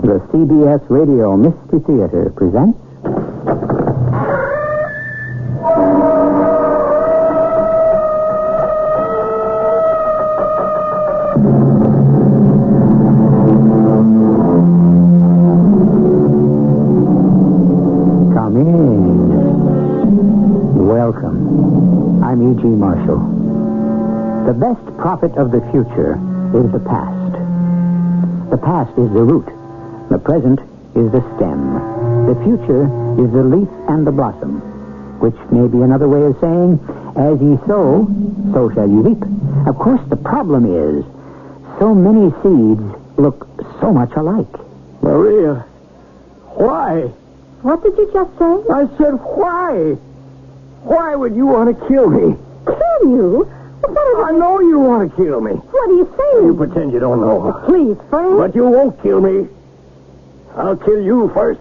The CBS Radio Mystery Theater presents... Come in. Welcome. I'm E.G. Marshall. The best prophet of the future is the past. The past is the root. The present is the stem. The future is the leaf and the blossom, which may be another way of saying, as ye sow, so shall ye reap. Of course, the problem is, so many seeds look so much alike. Maria, why? What did you just say? I said why? Why would you want to kill me? Kill you? I know you want to kill me. What are you saying? You pretend you don't know. Please, Frank. But you won't kill me. I'll kill you first.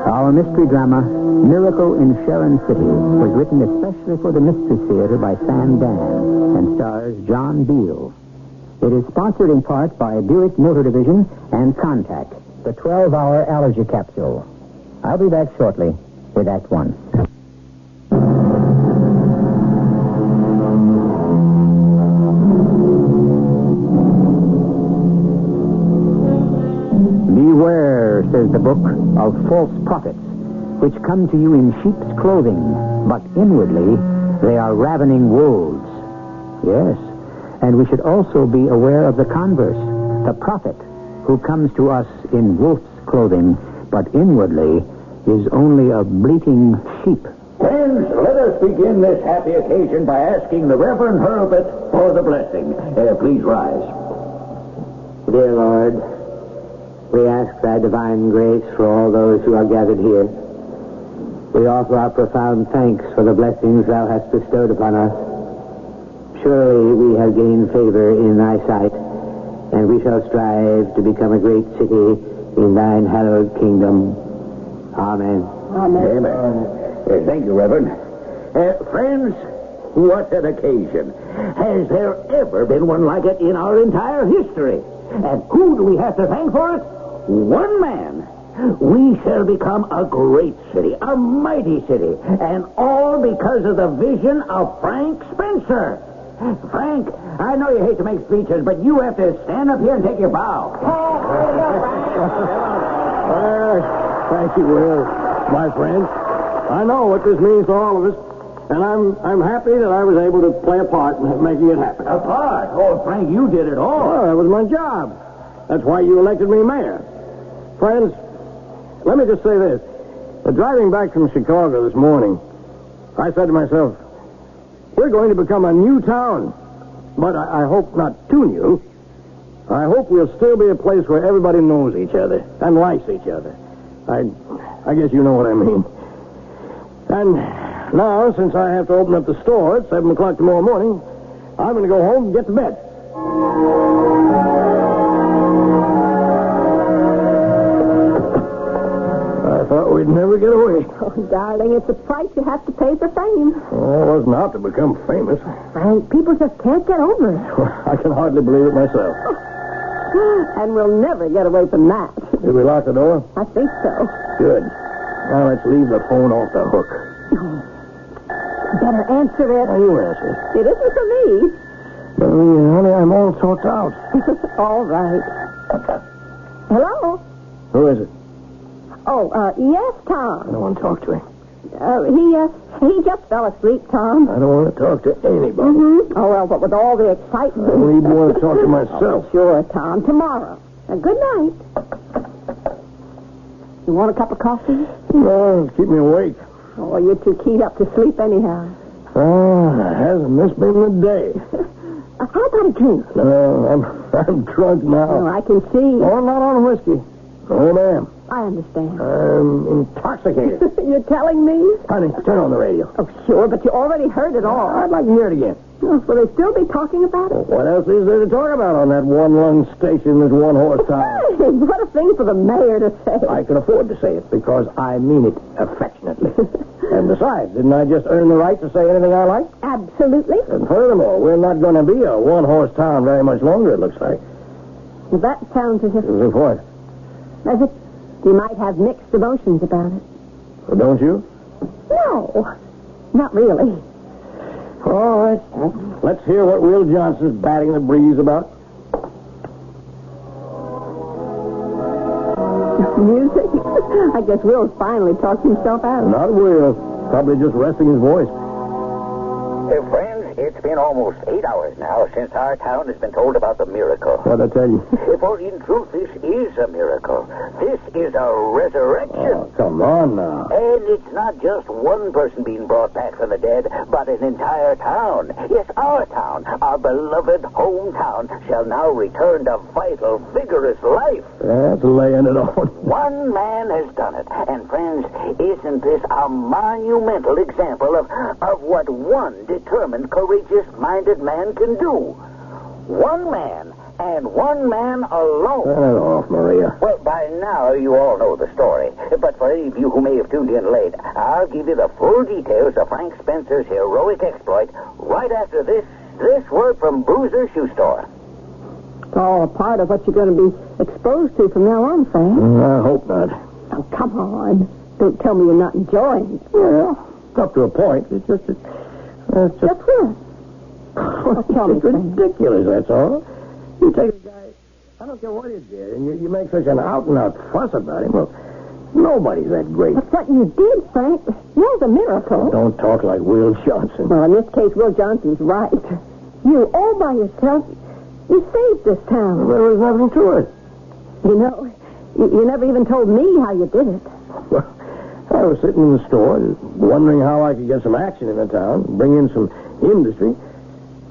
Our mystery drama, Miracle in Sharon City, was written especially for the Mystery Theater by Sam Dan and stars John Beal. It is sponsored in part by Buick Motor Division and Contact, the 12-hour allergy capsule. I'll be back shortly with Act One. Beware, says the book, of false prophets, which come to you in sheep's clothing, but inwardly they are ravening wolves. Yes, and we should also be aware of the converse, the prophet, who comes to us in wolf's clothing, but inwardly is only a bleating sheep. Friends, let us begin this happy occasion by asking the Reverend Hurlbut for the blessing. Please rise. Dear Lord, we ask thy divine grace for all those who are gathered here. We offer our profound thanks for the blessings thou hast bestowed upon us. Surely we have gained favor in thy sight, and we shall strive to become a great city in thine hallowed kingdom. Amen. Amen. Amen. Thank you, Reverend. Friends, what an occasion. Has there ever been one like it in our entire history? And who do we have to thank for it? One man. We shall become a great city, a mighty city, and all because of the vision of Frank Spencer. Frank, I know you hate to make speeches, but you have to stand up here and take your bow. Thank you, Will, my friend. I know what this means to all of us, and I'm happy that I was able to play a part in making it happen. A part? Oh, Frank, you did it all. Oh, that was my job. That's why you elected me mayor. Friends, let me just say this. Driving back from Chicago this morning, I said to myself, we're going to become a new town. But I hope not too new. I hope we'll still be a place where everybody knows each other and likes each other. I guess you know what I mean. And now, since I have to open up the store at 7 o'clock tomorrow morning, I'm going to go home and get to bed. I thought we'd never get away. Oh, darling, it's a price you have to pay for fame. Oh, it wasn't out to become famous. Frank, people just can't get over it. I can hardly believe it myself. And we'll never get away from that. Did we lock the door? I think so. Good. Now let's leave the phone off the hook. Better answer it. Now you answer. It isn't for me. But, honey, I'm all talked out. All right. Hello? Who is it? Oh, yes, Tom. I don't want to talk to him. He just fell asleep, Tom. I don't want to talk to anybody. Mm-hmm. Oh, well, but with all the excitement. I don't even want to talk to myself. Sure, Tom. Tomorrow. Now, good night. You want a cup of coffee? No, keep me awake. Oh, you're too keyed up to sleep anyhow. Oh, hasn't this been the day? How about a drink? No, I'm drunk now. Oh, I can see. Oh, I'm not on whiskey. Oh, ma'am. I understand. I'm intoxicated. You're telling me? Honey, turn on the radio. Oh, sure, but you already heard it all. I'd like to hear it again. Oh, will they still be talking about it? What else is there to talk about on that one-lung station, this one-horse town? Hey, what a thing for the mayor to say. I can afford to say it because I mean it affectionately. And besides, didn't I just earn the right to say anything I like? Absolutely. And furthermore, we're not going to be a one-horse town very much longer, it looks like. Well, that sounds as if What? you might have mixed emotions about it. Well, don't you? No, not really. All right. Let's hear what Will Johnson's batting the breeze about. Music? I guess Will's finally talked himself out. Not Will. Probably just resting his voice. Friends, it's been almost 8 hours now since our town has been told about the miracle. What'd I tell you? For in truth, this is a miracle. This is a resurrection. Oh, come on now. And it's not just one person being brought back from the dead, but an entire town. Yes, our town, our beloved hometown, shall now return to vital, vigorous life. That's laying it on. One man has done it. And, friends, isn't this a monumental example of what one determined, courageous-minded man can do? One man, and one man alone. Turn it off, Maria. Well, by now you all know the story. But for any of you who may have tuned in late, I'll give you the full details of Frank Spencer's heroic exploit right after this word from Bruiser Shoe Store. It's all a part of what you're going to be exposed to from now on, Frank. I hope not. Oh, come on. Don't tell me you're not enjoying it. Well, up to a point. It's just Just what? Tell me, it's ridiculous, that's all. You take a guy, I don't care what he did, and you make such an out-and-out fuss about him. Well, nobody's that great. That's what you did, Frank. You're the miracle. Don't talk like Will Johnson. Well, in this case, Will Johnson's right. You, all by yourself, you saved this town. There was nothing to it. You know, you never even told me how you did it. Well, I was sitting in the store, wondering how I could get some action in the town, bring in some industry.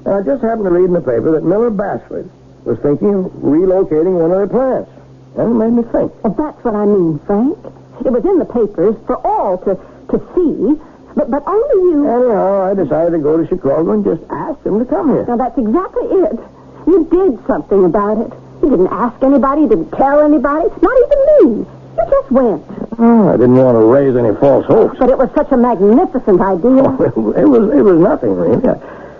And I just happened to read in the paper that Miller Bassford was thinking of relocating one of their plants. And it made me think. Well, that's what I mean, Frank. It was in the papers for all to see, but only you. Anyhow, I decided to go to Chicago and just ask them to come here. Now, that's exactly it. You did something about it. You didn't ask anybody, you didn't tell anybody, not even me. You just went. Oh, I didn't want to raise any false hopes. But it was such a magnificent idea. Oh, it was nothing, really.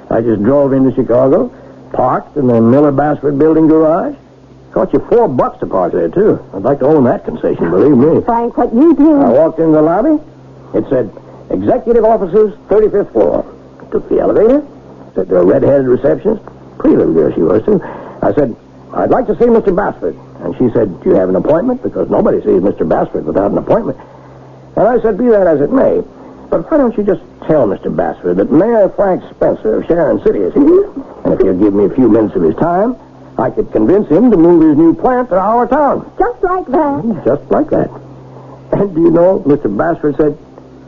I just drove into Chicago, parked in the Miller Bassford building garage. Cost you $4 to park there, too. I'd like to own that concession, believe me. Frank, what you did. I walked in the lobby. It said, Executive Offices, 35th floor. Took the elevator. Said the red-headed receptionist. Pretty little girl she was, too. I said, I'd like to see Mr. Bassford. And she said, do you have an appointment? Because nobody sees Mr. Bassford without an appointment. And I said, be that as it may, but why don't you just tell Mr. Bassford that Mayor Frank Spencer of Sharon City is here? And if he'll give me a few minutes of his time, I could convince him to move his new plant to our town. Just like that. Just like that. And do you know, Mr. Bassford said,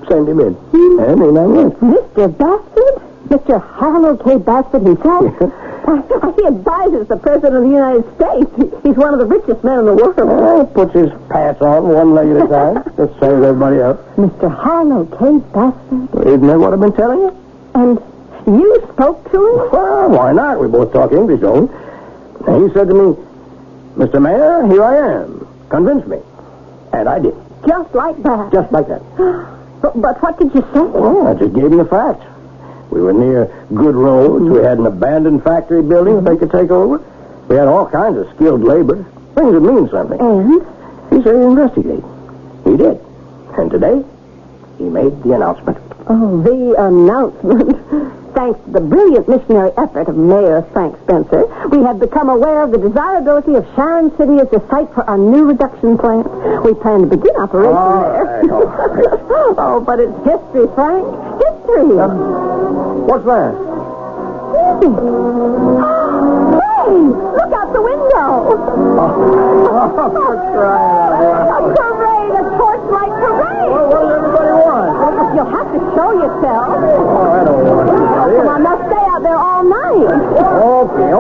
send him in. And in I went. Mr. Bassford? Mr. Harlow K. Bassford himself? He advises the President of the United States. He's one of the richest men in the world. He puts his pants on one leg at a time. Just same as everybody else. Mr. Harlow K. Bassford? Isn't that what I've been telling you? And you spoke to him? Well, why not? We both talk English, don't we? And he said to me, Mr. Mayor, here I am. Convince me. And I did. Just like that? Just like that. But what did you say? Oh, I just gave him the facts. We were near good roads. We had an abandoned factory building that they could take over. We had all kinds of skilled labor. Things that mean something. And? He said he'd investigate. He did. And today, he made the announcement. Oh, the announcement. Thanks to the brilliant missionary effort of Mayor Frank Spencer, we have become aware of the desirability of Sharon City as the site for our new reduction plant. We plan to begin operation there. All right. Oh, but it's history, Frank. History. What's that? Hey, look out the window. A parade, a torchlight parade. What does everybody want? Well, you'll have to show yourself. Oh, I don't want to. Come on, they'll stay out there all night. Okay.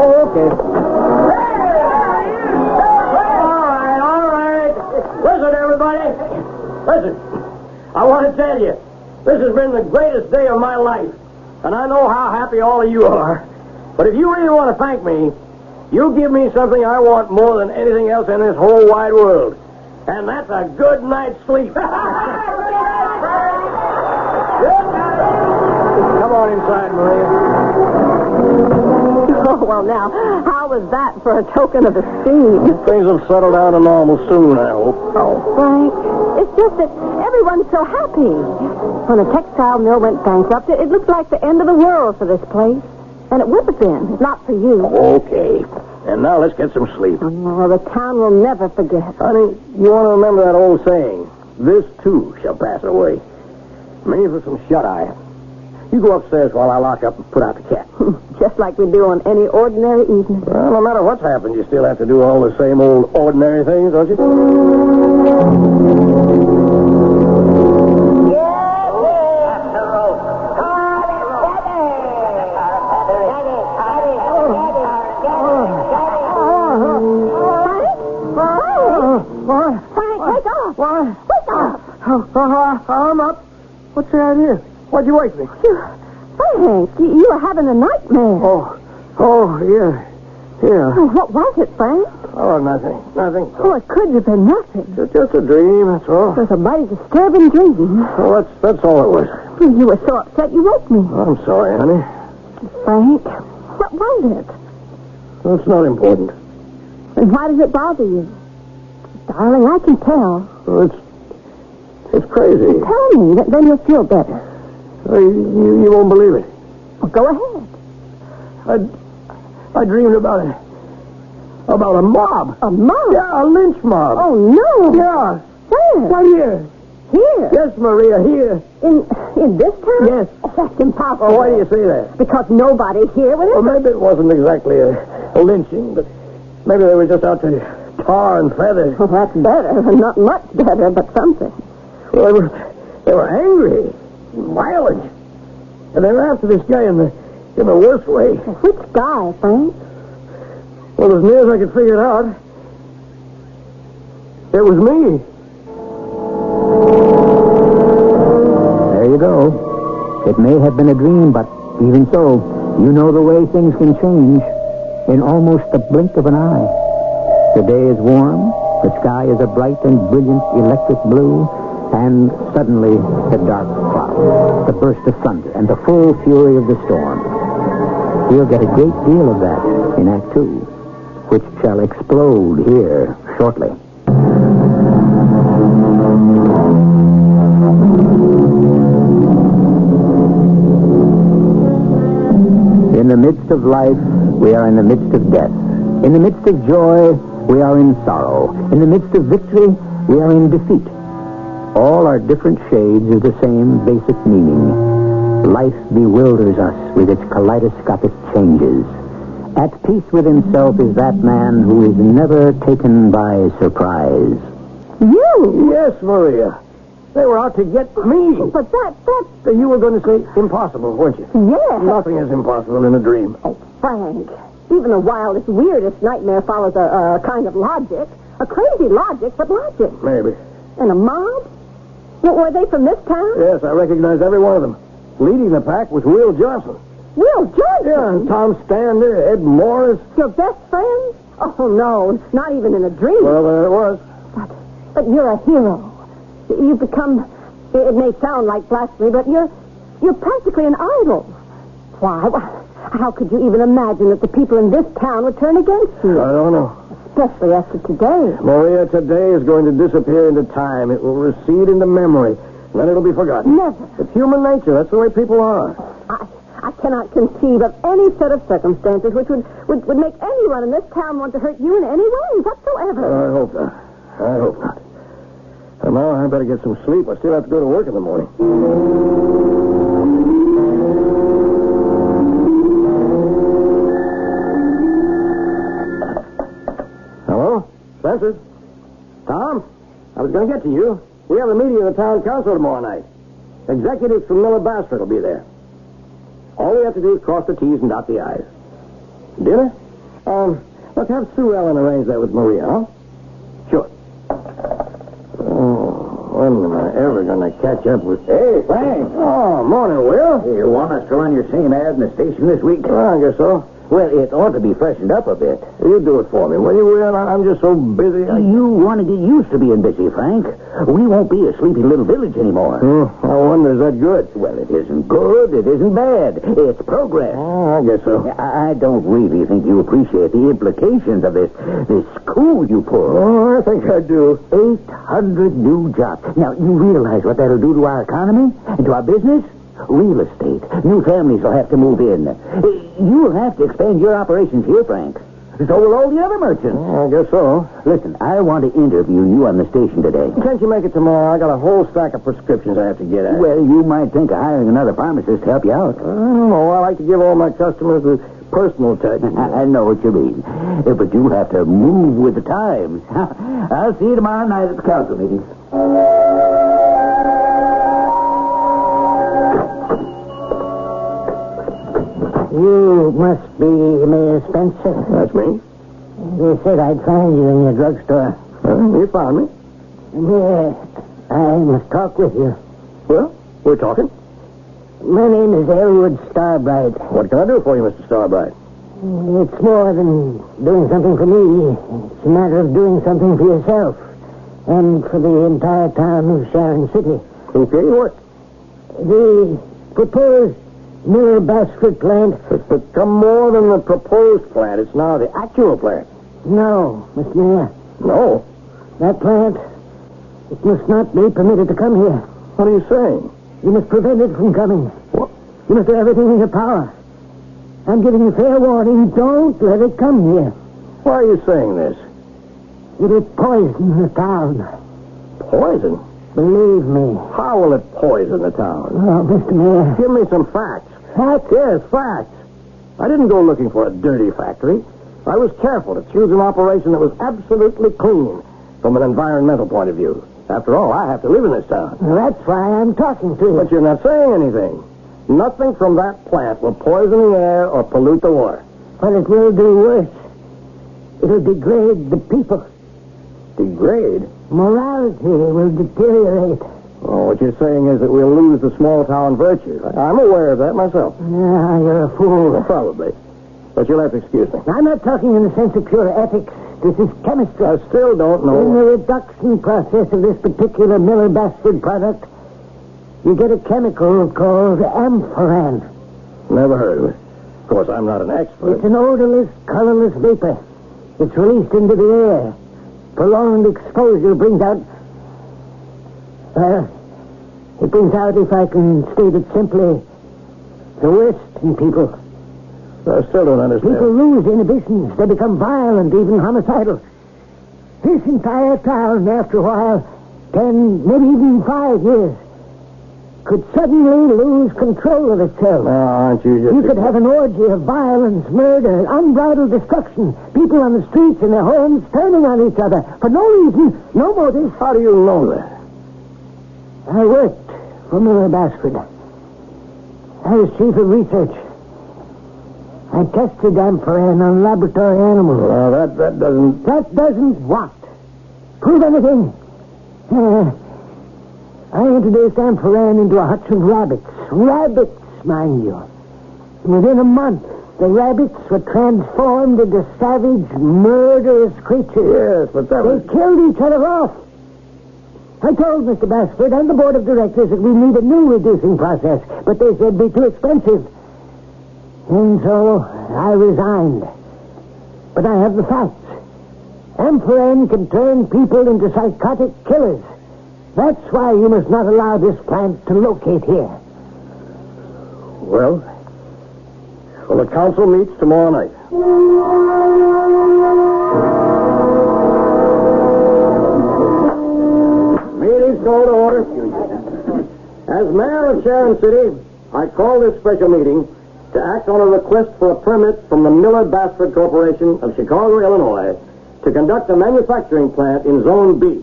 All right. Listen, everybody. Listen. I want to tell you, this has been the greatest day of my life. And I know how happy all of you are. But if you really want to thank me, you give me something I want more than anything else in this whole wide world. And that's a good night's sleep. on inside, Maria. Oh, well, now, how was that for a token of esteem? Things will settle down to normal soon, I hope. Oh, Frank, it's just that everyone's so happy. When the textile mill went bankrupt, it looked like the end of the world for this place. And it would have been, if not for you. Okay. And now let's get some sleep. Oh, the town will never forget. Honey, you want to remember that old saying, this too shall pass away. Me for some shut-eye. You go upstairs while I lock up and put out the cat. Just like we do on any ordinary evening. Well, no matter what's happened, you still have to do all the same old ordinary things, don't you? I'm up. What's the idea? Why'd you wake me? Frank, you were having a nightmare. Oh, yeah. Oh, what was it, Frank? Oh, nothing. Oh, it couldn't have been nothing. Just a dream, that's all. It was a mighty disturbing dream. Oh, that's all it was. You were so upset you woke me. I'm sorry, honey. Frank, what was it? Well, it's not important. And why does it bother you? Darling, I can tell. Well, it's crazy. Tell me, then you'll feel better. You won't believe it. Well, go ahead. I dreamed about a mob. A mob? Yeah, a lynch mob. Oh, no. Yeah. Where? Right here. Here? Yes, Maria, here. In this town? Yes. Oh, that's impossible. Oh, why do you say that? Because nobody here would Well, maybe it wasn't exactly a lynching, but maybe they were just out to tar and feather. Well, that's better. Not much better, but something. Well, they were angry, violent, and they were after this guy in the worst way. Well, which guy, Frank? Well, as near as I could figure it out, it was me. There you go. It may have been a dream, but even so, you know the way things can change in almost the blink of an eye. The day is warm, the sky is a bright and brilliant electric blue, and suddenly the dark cloud, the burst of thunder, and the full fury of the storm. We'll get a great deal of that in Act 2, which shall explode here shortly. In the midst of life, we are in the midst of death. In the midst of joy, we are in sorrow. In the midst of victory, we are in defeat. All are different shades of the same basic meaning. Life bewilders us with its kaleidoscopic changes. At peace with himself is that man who is never taken by surprise. You? Yes, Maria. They were out to get me. But that... You were going to say impossible, weren't you? Yes. Nothing is impossible in a dream. Oh, Frank, even the wildest, weirdest nightmare follows a kind of logic. A crazy logic, but logic. Maybe. And a mob? Were they from this town? Yes, I recognized every one of them. Leading the pack was Will Johnson. Will Johnson? Yeah, and Tom Stander, Ed Morris. Your best friend? Oh, no, not even in a dream. Well, there it was. But you're a hero. You've become, it may sound like blasphemy, but you're practically an idol. Why? How could you even imagine that the people in this town would turn against you? I don't know. Especially after today. Maria, today is going to disappear into time. It will recede into memory. And then it'll be forgotten. Never. It's human nature. That's the way people are. I cannot conceive of any set of circumstances which would make anyone in this town want to hurt you in any way whatsoever. I hope not. I hope not. And now I better get some sleep. I still have to go to work in the morning. Hello? Spencer? Tom? I was going to get to you. We have a meeting of the town council tomorrow night. Executives from Miller Bassford will be there. All we have to do is cross the T's and dot the I's. Dinner? Let's have Sue Ellen arrange that with Maria, huh? Sure. When am I ever going to catch up with... Hey, Frank. Oh, morning, Will. You want us to run your same ad in the station this week? Well, I guess so. Well, it ought to be freshened up a bit. You do it for me, will you, Will? I'm just so busy. You want to get used to being busy, Frank. We won't be a sleepy little village anymore. I wonder, is that good? Well, it isn't good. It isn't bad. It's progress. Oh, I guess so. I don't really think you appreciate the implications of this coup you pulled. Oh, I think I do. 800 new jobs. Now, you realize what that'll do to our economy and to our business? Real estate. New families will have to move in. You'll have to expand your operations here, Frank. So will all the other merchants. I guess so. Listen, I want to interview you on the station today. Can't you make it tomorrow? I got a whole stack of prescriptions I have to get at. Well, you might think of hiring another pharmacist to help you out. I don't know. I like to give all my customers the personal touch. I know what you mean. But you'll have to move with the times. I'll see you tomorrow night at the council meeting. You must be Mayor Spencer. That's me. They said I'd find you in your drugstore. You found me. Yeah, I must talk with you. Well, we're talking. My name is Elwood Starbright. What can I do for you, Mr. Starbright? It's more than doing something for me. It's a matter of doing something for yourself and for the entire town of Sharon City. Okay, what? The proposed Miller Basford plant. It's become more than the proposed plant. It's now the actual plant. No, Mr. Mayor. No. That plant, it must not be permitted to come here. What are you saying? You must prevent it from coming. What? You must do everything in your power. I'm giving you fair warning. Don't let it come here. Why are you saying this? It'll poison the town. Poison? Believe me. How will it poison the town? Oh, Mr. Mayor. Give me some facts. Facts? Yes, facts. I didn't go looking for a dirty factory. I was careful to choose an operation that was absolutely clean from an environmental point of view. After all, I have to live in this town. Well, that's why I'm talking to you. But you're not saying anything. Nothing from that plant will poison the air or pollute the water. But it will do worse. It'll degrade the people. Degrade? Morality will deteriorate. Oh, what you're saying is that we'll lose the small town virtue. I'm aware of that myself. Ah, you're a fool. Probably. But you'll have to excuse me. I'm not talking in the sense of pure ethics. This is chemistry. I still don't know. In the reduction process of this particular Miller Basford product, you get a chemical called amphoran. Never heard of it. Of course, I'm not an expert. It's an odorless, colorless vapor. It's released into the air. Prolonged exposure brings out... it brings out, if I can state it simply, the worst in people. I still don't understand. People lose inhibitions. They become violent, even homicidal. This entire town, after a while, 10, maybe even 5 years, could suddenly lose control of itself. Now, aren't you just... You could have an orgy of violence, murder, unbridled destruction. People on the streets in their homes turning on each other for no reason, no motive. How do you know that? I worked for Miller Basford. I was chief of research. I tested amphoran on laboratory animals. Well, that doesn't... That doesn't what? Prove anything. I introduced amphoran into a hutch of rabbits. Rabbits, mind you. Within a month, the rabbits were transformed into savage, murderous creatures. Yes, but that was... They killed each other off. I told Mr. Basford and the board of directors that we need a new reducing process, but they said it'd be too expensive. And so I resigned. But I have the facts. Amphoran can turn people into psychotic killers. That's why you must not allow this plant to locate here. Well, the council meets tomorrow night. Meeting's called to order. As mayor of Sharon City, I call this special meeting to act on a request for a permit from the Miller Basford Corporation of Chicago, Illinois, to conduct a manufacturing plant in Zone B.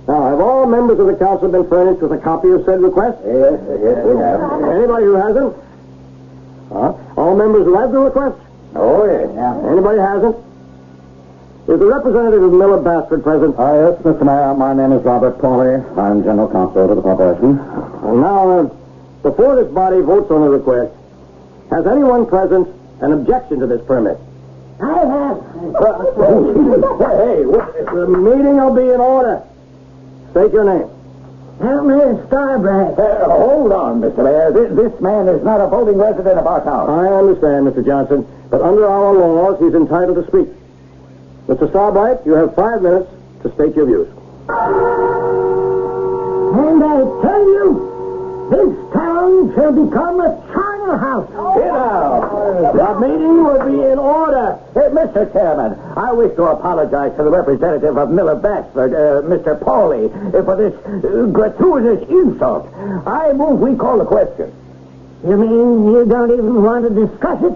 Now, have all members of the council been furnished with a copy of said request? Yes, we have. Anybody who hasn't? All members who have the request? Oh, yes. Yeah. Anybody hasn't? Is the representative of Miller Basford present? Yes, Mr. Mayor. My name is Robert Pauley. I'm general counsel to the corporation. And now, before this body votes on the request, has anyone present an objection to this permit? I have. Hey, the meeting will be in order. State your name. Elmer Starbright. Hold on, Mr. Mayor. This man is not a voting resident of our town. I understand, Mr. Johnson, but under our laws, he's entitled to speak. Mr. Starbright, you have 5 minutes to state your views. And I tell you, this town shall become a charnel house. Sit down. The meeting will be in order. Mr. Chairman, I wish to apologize to the representative of Miller Bassford, Mr. Pauley, for this gratuitous insult. I move we call the question. You mean you don't even want to discuss it?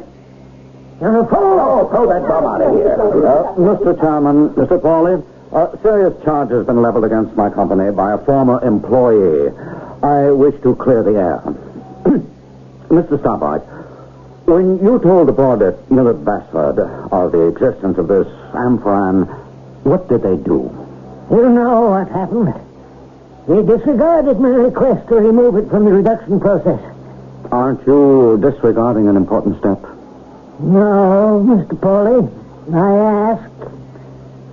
You're a fool. Oh, throw that bum out of here. Mr. Chairman, Mr. Pauley, serious charge has been leveled against my company by a former employee. I wish to clear the air. Mr. Starbright, when you told the board at Miller Bassford of the existence of this amphoran, what did they do? You know what happened. They disregarded my request to remove it from the reduction process. Aren't you disregarding an important step? No, Mr. Pauley. I asked.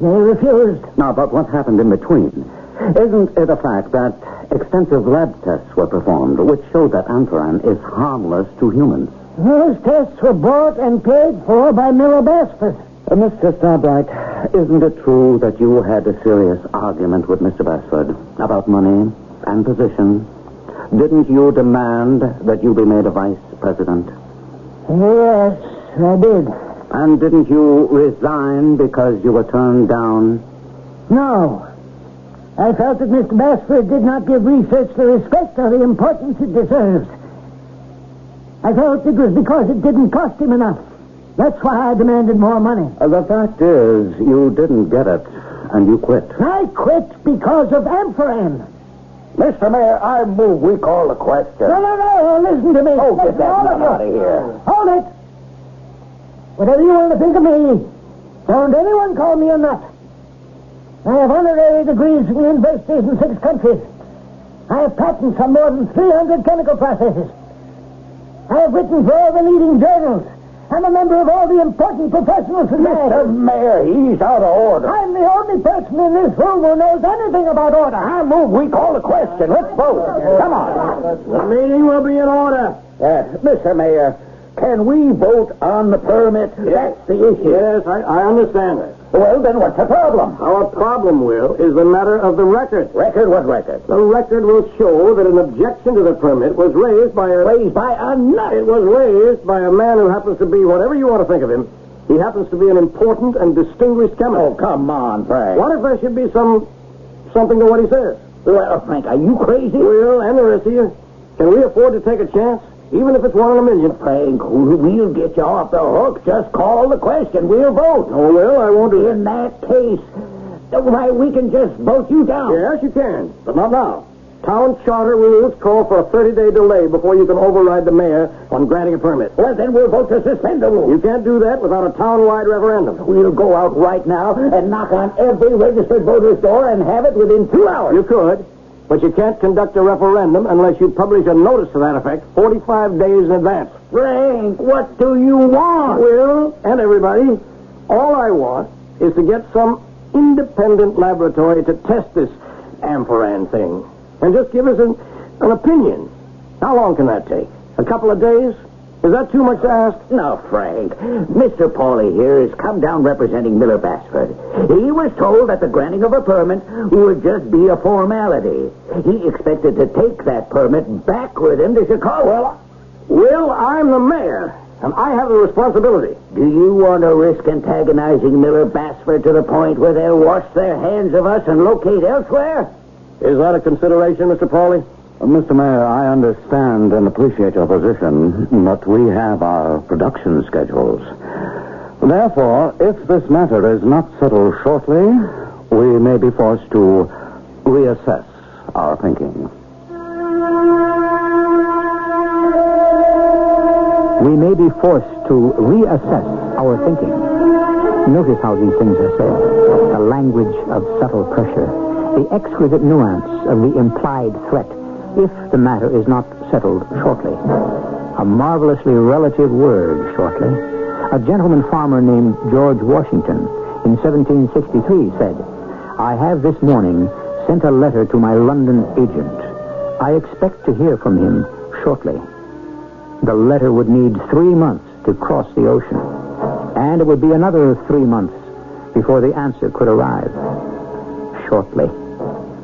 They refused. Now, but what happened in between? Isn't it a fact that extensive lab tests were performed which showed that amphoran is harmless to humans? Those tests were bought and paid for by Miller Bassford. Mr. Starbright, isn't it true that you had a serious argument with Mr. Bassford about money and position? Didn't you demand that you be made a vice president? Yes, I did. And didn't you resign because you were turned down? No. I felt that Mr. Bassford did not give research the respect or the importance it deserves. I felt it was because it didn't cost him enough. That's why I demanded more money. The fact is, you didn't get it, and you quit. I quit because of amphoran. Mr. Mayor, I move we call the question. No, listen to me. Oh, get Listen, that all nut of you. out of here. Hold it. Whatever you want to think of me, don't anyone call me a nut. I have honorary degrees from universities in 6 countries. I have patents on more than 300 chemical processes. I have written for all the leading journals. I'm a member of all the important professional societies. Mr. Mayor, he's out of order. I'm the only person in this room who knows anything about order. I move we call the question. Let's vote. Come on. The meeting will be in order. Mr. Mayor, can we vote on the permit? Yes. That's the issue. Yes, I understand that. Well, then what's the problem? Our problem, Will, is the matter of the record. Record? What record? The record will show that an objection to the permit was raised by a... Raised by a nut. It was raised by a man who happens to be, whatever you want to think of him, he happens to be an important and distinguished chemist. Oh, come on, Frank. What if there should be something to what he says? Well, Frank, are you crazy? Will, and the rest of you, can we afford to take a chance? Even if it's 1 in a million. Frank, we'll get you off the hook. Just call the question. We'll vote. Oh, well, I won't do that. In that case, why, we can just vote you down. Yes, you can, but not now. Town charter rules call for a 30-day delay before you can override the mayor on granting a permit. Well, then we'll vote to suspend the rule. You can't do that without a town-wide referendum. We'll go out right now and knock on every registered voter's door and have it within 2 hours. You could, but you can't conduct a referendum unless you publish a notice to that effect 45 days in advance. Frank, what do you want? Will, and everybody, all I want is to get some independent laboratory to test this amphoran thing. And just give us an opinion. How long can that take? A couple of days? Is that too much to ask? No, Frank. Mr. Pauley here has come down representing Miller Bassford. He was told that the granting of a permit would just be a formality. He expected to take that permit back with him to Chicago. Will, I'm the mayor, and I have the responsibility. Do you want to risk antagonizing Miller Bassford to the point where they'll wash their hands of us and locate elsewhere? Is that a consideration, Mr. Pauley? Mr. Mayor, I understand and appreciate your position, but we have our production schedules. Therefore, if this matter is not settled shortly, we may be forced to reassess our thinking. We may be forced to reassess our thinking. Notice how these things are said. The language of subtle pressure. The exquisite nuance of the implied threat, if the matter is not settled shortly. A marvelously relative word, shortly. A gentleman farmer named George Washington in 1763 said, "I have this morning sent a letter to my London agent. I expect to hear from him shortly." The letter would need 3 months to cross the ocean, and it would be another 3 months before the answer could arrive. Shortly.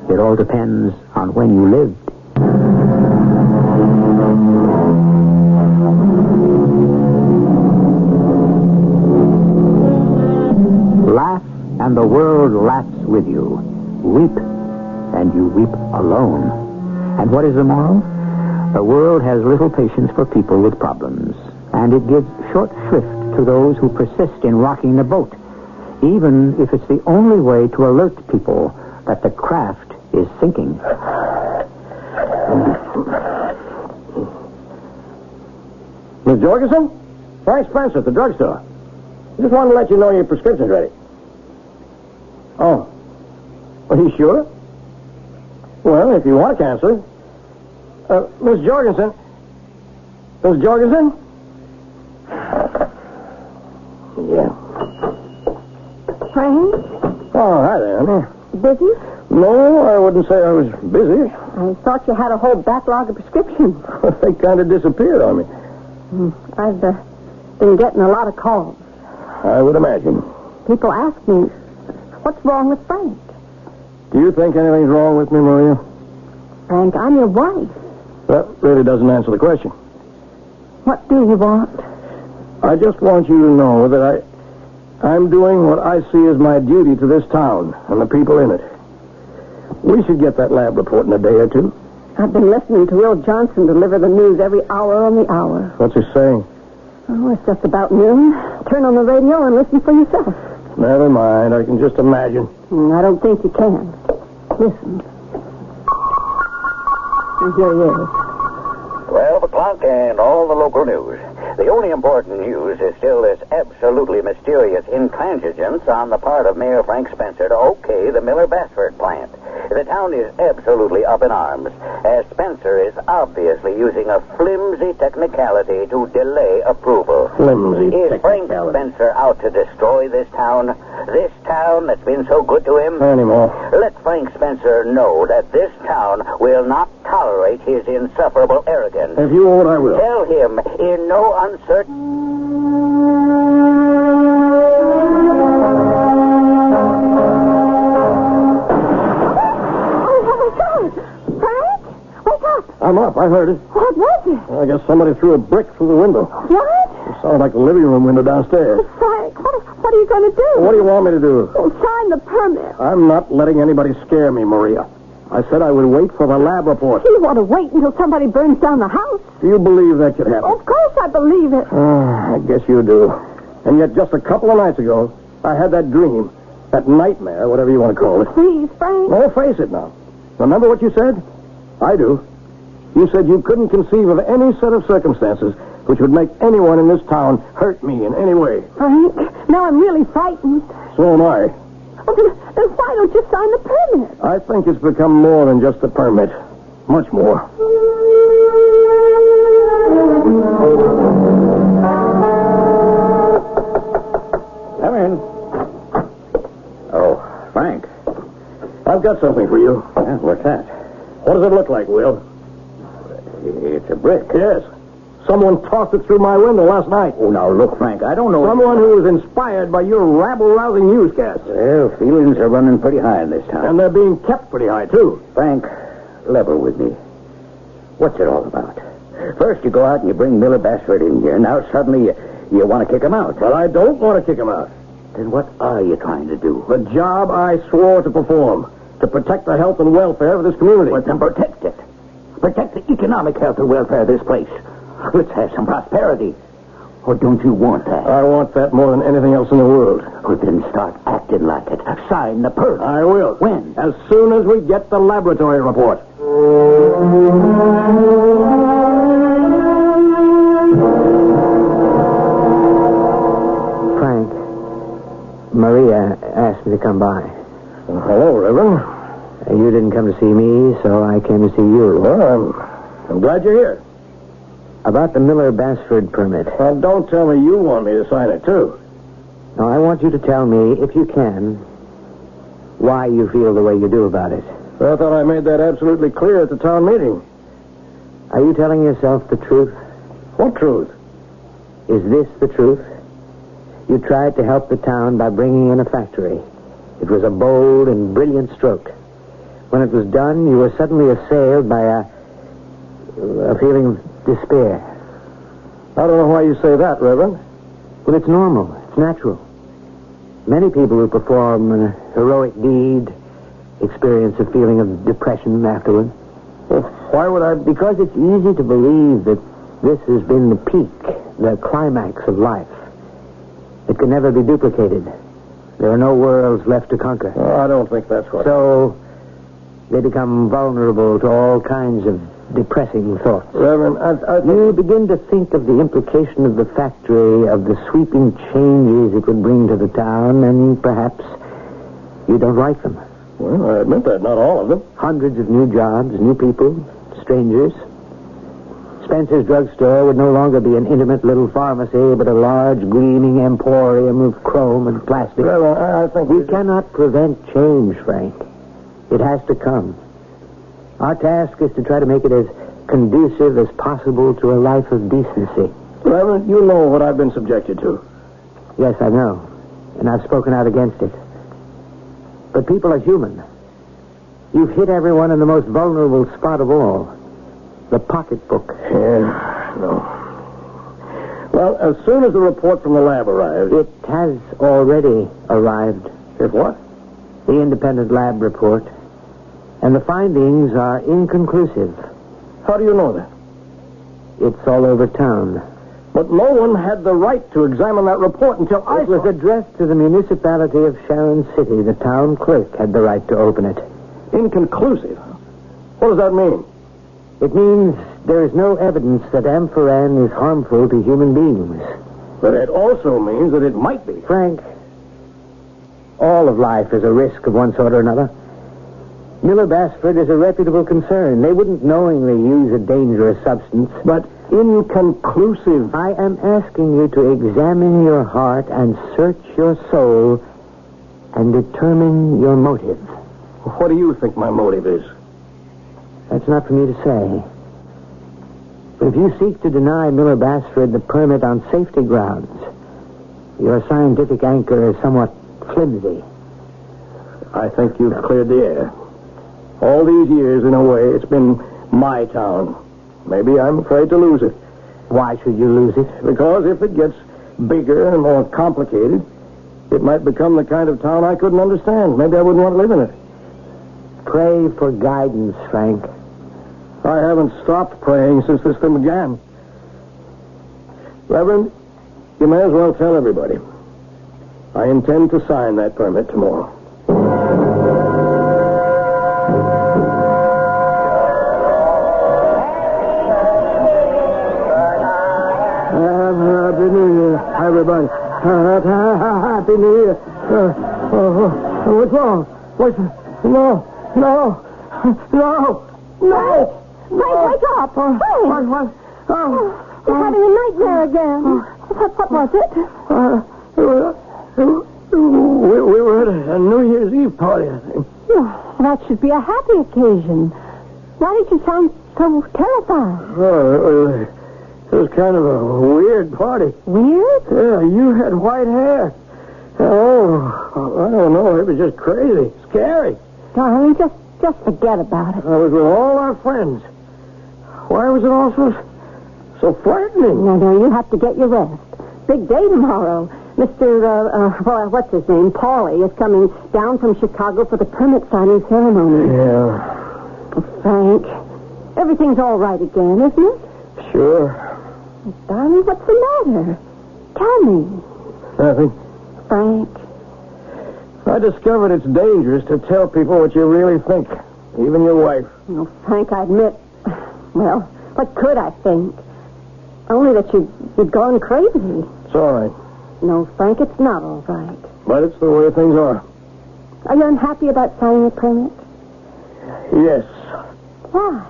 It all depends on when you lived. Laugh, and the world laughs with you. Weep, and you weep alone. And what is the moral? The world has little patience for people with problems, and it gives short shrift to those who persist in rocking the boat, even if it's the only way to alert people that the craft is sinking. Miss Jorgensen? Frank Spencer at the drugstore. Just wanted to let you know your prescription's ready. Oh. Are you sure? Well, if you want to cancel it. Miss Jorgensen? Miss Jorgensen? Yeah. Frank? Oh, hi there, honey. Busy? No, I wouldn't say I was busy. I thought you had a whole backlog of prescriptions. They kind of disappeared on me. I've been getting a lot of calls. I would imagine. People ask me, what's wrong with Frank? Do you think anything's wrong with me, Maria? Frank, I'm your wife. That really doesn't answer the question. What do you want? I just want you to know that I'm doing what I see as my duty to this town and the people in it. We should get that lab report in a day or two. I've been listening to Will Johnson deliver the news every hour on the hour. What's he saying? Oh, it's just about noon. Turn on the radio and listen for yourself. Never mind. I can just imagine. I don't think you can. Listen. And here he is. 12 o'clock and all the local news. The only important news is still this absolutely mysterious intransigence on the part of Mayor Frank Spencer to okay the Miller-Bassford plant. The town is absolutely up in arms, as Spencer is obviously using a flimsy technicality to delay approval. Flimsy Is Frank technicality. Spencer out to destroy this town? This town that's been so good to him? Anymore. Let Frank Spencer know that this town will not tolerate his insufferable arrogance. If you won't, I will. Tell him in no uncertain... Oh, my God! Frank? Wake up! I'm up. I heard it. What was it? I guess somebody threw a brick through the window. What? It sounded like the living room window downstairs. Frank, what are you going to do? What do you want me to do? Oh, sign the permit. I'm not letting anybody scare me, Maria. I said I would wait for the lab report. You want to wait until somebody burns down the house? Do you believe that could happen? Of course I believe it. I guess you do. And yet just a couple of nights ago, I had that dream, that nightmare, whatever you want to call it. Please, Frank. Oh, face it now. Remember what you said? I do. You said you couldn't conceive of any set of circumstances which would make anyone in this town hurt me in any way. Frank, now I'm really frightened. So am I. Well, then why don't you sign the permit? I think it's become more than just a permit. Much more. Come in. Oh, Frank. I've got something for you. Yeah, what's that? What does it look like, Will? It's a brick. Yes. Someone tossed it through my window last night. Oh, now, look, Frank, I don't know... Someone who was inspired by your rabble-rousing newscast. Well, feelings are running pretty high in this town. And they're being kept pretty high, too. Frank, level with me. What's it all about? First, you go out and you bring Miller-Bassford in here. Now, suddenly, you want to kick him out. But I don't want to kick him out. Then what are you trying to do? The job I swore to perform. To protect the health and welfare of this community. Well, then protect it. Protect the economic health and welfare of this place. Let's have some prosperity. Or don't you want that? I want that more than anything else in the world. Well, then start acting like it. Sign the permit. I will. When? As soon as we get the laboratory report. Frank, Maria asked me to come by. Hello, Reverend. You didn't come to see me, so I came to see you. Well, I'm glad you're here. About the Miller-Basford permit. Well, don't tell me you want me to sign it, too. Now, I want you to tell me, if you can, why you feel the way you do about it. I thought I made that absolutely clear at the town meeting. Are you telling yourself the truth? What truth? Is this the truth? You tried to help the town by bringing in a factory. It was a bold and brilliant stroke. When it was done, you were suddenly assailed by a feeling of despair. I don't know why you say that, Reverend. Well, it's normal. It's natural. Many people who perform a heroic deed experience a feeling of depression afterward. Well, why would I? Because it's easy to believe that this has been the peak, the climax of life. It can never be duplicated. There are no worlds left to conquer. Oh, I don't think that's what... So they become vulnerable to all kinds of depressing thoughts. Reverend, I You begin to think of the implication of the factory, of the sweeping changes it would bring to the town, and perhaps you don't like them. Well, I admit that, not all of them. Hundreds of new jobs, new people, strangers. Spencer's drugstore would no longer be an intimate little pharmacy, but a large, gleaming emporium of chrome and plastic. Reverend, I think... We cannot prevent change, Frank. It has to come. Our task is to try to make it as conducive as possible to a life of decency. Reverend, you know what I've been subjected to. Yes, I know. And I've spoken out against it. But people are human. You've hit everyone in the most vulnerable spot of all. The pocketbook. Yeah, no. Well, as soon as the report from the lab arrives... It has already arrived. If what? The independent lab report. And the findings are inconclusive. How do you know that? It's all over town. But no one had the right to examine that report until I It was addressed to the municipality of Sharon City. The town clerk had the right to open it. Inconclusive? What does that mean? It means there is no evidence that amphoran is harmful to human beings. But it also means that it might be. Frank, all of life is a risk of one sort or another. Miller-Basford is a reputable concern. They wouldn't knowingly use a dangerous substance. But inconclusive. I am asking you to examine your heart and search your soul and determine your motive. What do you think my motive is? That's not for me to say. But if you seek to deny Miller-Basford the permit on safety grounds, your scientific anchor is somewhat flimsy. I think you've cleared the air. All these years, in a way, it's been my town. Maybe I'm afraid to lose it. Why should you lose it? Because if it gets bigger and more complicated, it might become the kind of town I couldn't understand. Maybe I wouldn't want to live in it. Pray for guidance, Frank. I haven't stopped praying since this thing began. Reverend, you may as well tell everybody. I intend to sign that permit tomorrow. Happy New Year, everybody. Happy New Year. What's wrong? No. Frank, wake up. Frank. What? You're having a nightmare again. What was it? We were at a New Year's Eve party, I think. Oh, that should be a happy occasion. Why did you sound so terrified? Oh, it was kind of a weird party. Weird? Yeah, you had white hair. Oh, I don't know. It was just crazy. Scary. Darling, just forget about it. I was with all our friends. Why was it all so frightening? No, you have to get your rest. Big day tomorrow. Mr. What's his name? Paulie is coming down from Chicago for the permit signing ceremony. Yeah. Oh, Frank, everything's all right again, isn't it? Sure. Darling, what's the matter? Tell me. Nothing. Frank. I discovered it's dangerous to tell people what you really think, even your wife. No, Frank, I admit. Well, what could I think? Only that you'd gone crazy. It's all right. No, Frank, it's not all right. But it's the way things are. Are you unhappy about signing a permit? Yes. Why?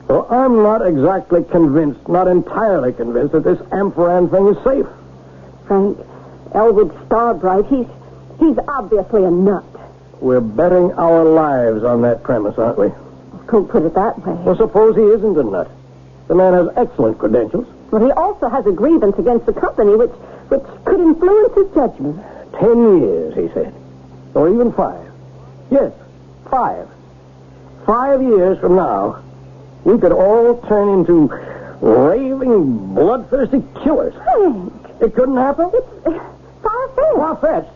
Well, I'm not exactly convinced, not entirely convinced, that this Amphoran thing is safe. Frank, Elwood Starbright, he's obviously a nut. We're betting our lives on that premise, aren't we? Don't put it that way. Well, suppose he isn't a nut. The man has excellent credentials. But he also has a grievance against the company which could influence his judgment. 10 years, he said. Or even 5. Yes, 5. 5 years from now, we could all turn into raving, bloodthirsty killers. Frank! It couldn't happen? It's far-fetched. Far-fetched.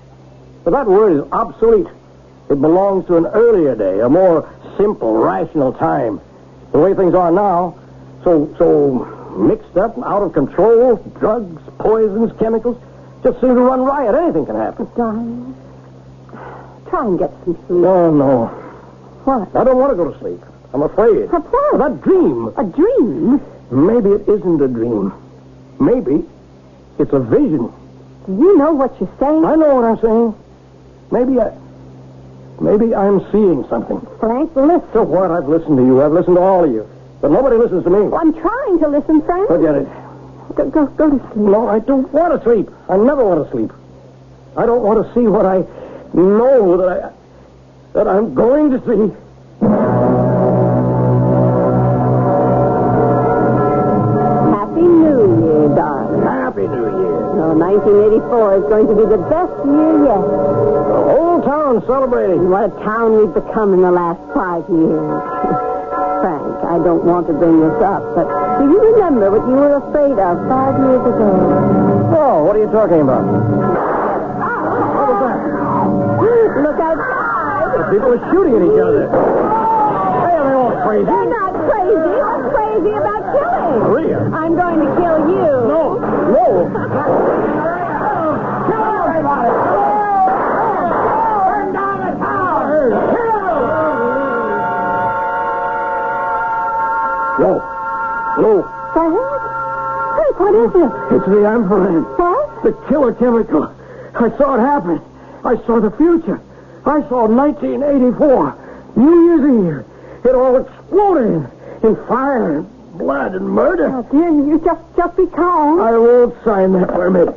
But that word is obsolete. It belongs to an earlier day, a more simple, rational time. The way things are now, so mixed up, out of control, drugs, poisons, chemicals, just seem to run riot. Anything can happen. Darling, try and get some sleep. No. What? I don't want to go to sleep. I'm afraid. Of what? That dream. A dream? Maybe it isn't a dream. Maybe it's a vision. Do you know what you're saying? I know what I'm saying. Maybe I'm seeing something. Frank, listen. So what? I've listened to you. I've listened to all of you. But nobody listens to me. Well, I'm trying to listen, Frank. Forget it. Go to sleep. No, I don't want to sleep. I never want to sleep. I don't want to see what I know that I'm going to see. Happy New Year, darling. Happy New Year. Oh, 1984 is going to be the best year yet. The whole town celebrating. What a town we've become in the last 5 years. Frank, I don't want to bring this up, but do you remember what you were afraid of 5 years ago? Oh, what are you talking about? What was that? Look outside. The people are shooting at each other. Hey, are they all crazy? They're not crazy. They're crazy about killing. Maria. I'm going to kill you. No. Kill everybody. Burn down the town. No. Frank? Frank, what is it? It's the Amphoran. What? The killer chemical. I saw it happen. I saw the future. I saw 1984. New Year's Eve. It all exploded in fire and blood and murder. Oh, dear, you just be calm. I won't sign that permit.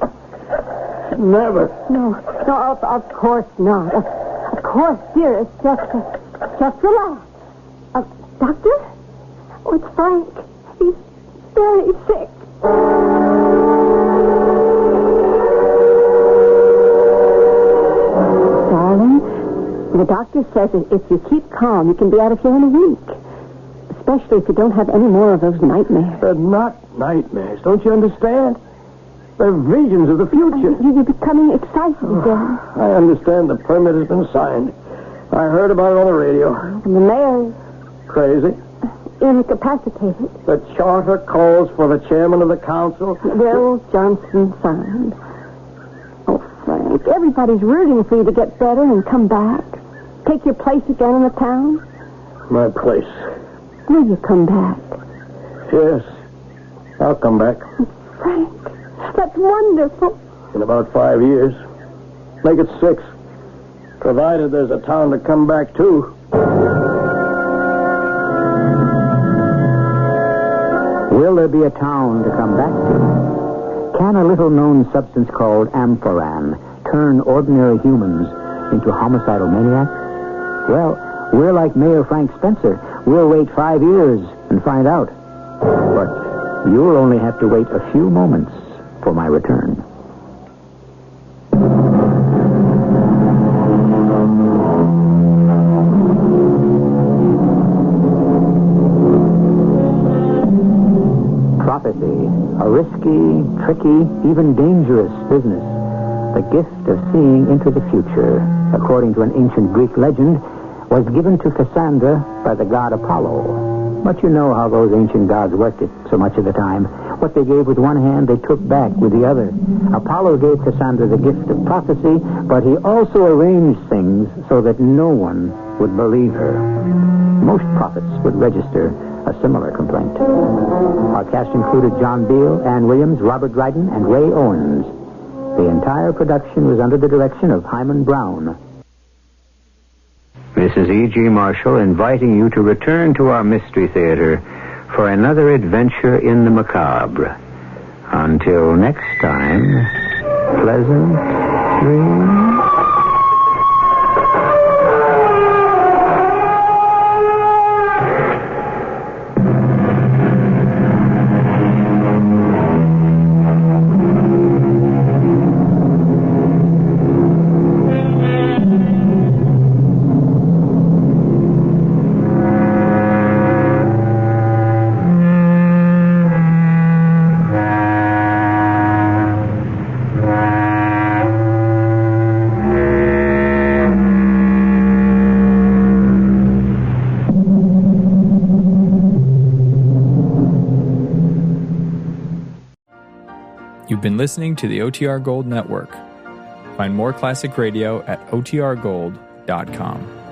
Never. No, of course not. Of course, dearest, just relax. Doctor? Oh, it's Frank. He's very sick. Darling, the doctor says if you keep calm, you can be out of here in a week. Especially if you don't have any more of those nightmares. They're not nightmares. Don't you understand? They're visions of the future. You're becoming excited again. I understand the permit has been signed. I heard about it on the radio. And the mayor's Crazy. incapacitated. The charter calls for the chairman of the council. Will Johnson signed. Oh, Frank, everybody's rooting for you to get better and come back. Take your place again in the town. My place. Will you come back? Yes. I'll come back. Frank, that's wonderful. In about 5 years. Make it 6. Provided there's a town to come back to. Will there be a town to come back to? Can a little-known substance called Amphoran turn ordinary humans into homicidal maniacs? Well, we're like Mayor Frank Spencer. We'll wait 5 years and find out. But you'll only have to wait a few moments for my return. Prophecy, a risky, tricky, even dangerous business. The gift of seeing into the future, according to an ancient Greek legend, was given to Cassandra by the god Apollo. But you know how those ancient gods worked it so much of the time. What they gave with one hand, they took back with the other. Apollo gave Cassandra the gift of prophecy, but he also arranged things so that no one would believe her. Most prophets would register a similar complaint. Our cast included John Beale, Ann Williams, Robert Dryden, and Ray Owens. The entire production was under the direction of Hyman Brown. This is E.G. Marshall inviting you to return to our Mystery Theater for another adventure in the macabre. Until next time, pleasant dreams. You've been listening to the OTR Gold Network. Find more classic radio at otrgold.com.